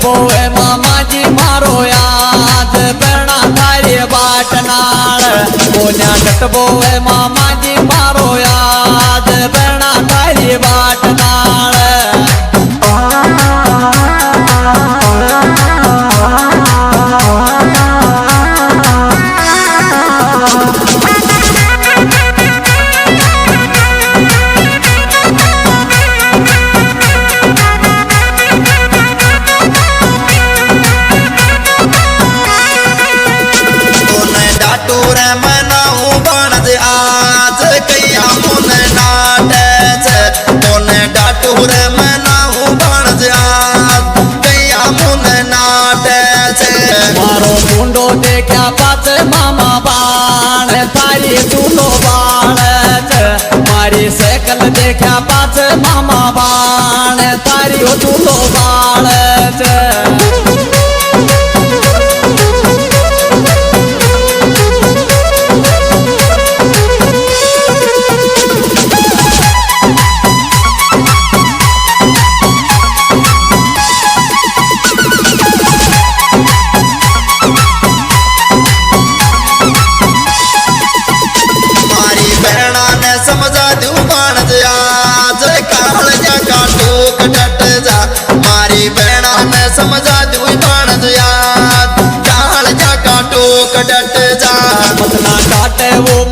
डटबो है मामा जी मारो याद बेड़ा थारी बाट नाल कोन्या डटबो है मामा जी मारो याद बेड़ा थारी बाट नाल मारो मुंडो देखा पाच मामा बाण थारी चूलो बाण मारी साइकिल देखा पाच मामा बाण थारी चूलो बाण समझा दू बाण याद काल जा काटो कटट जा मतना काटे वो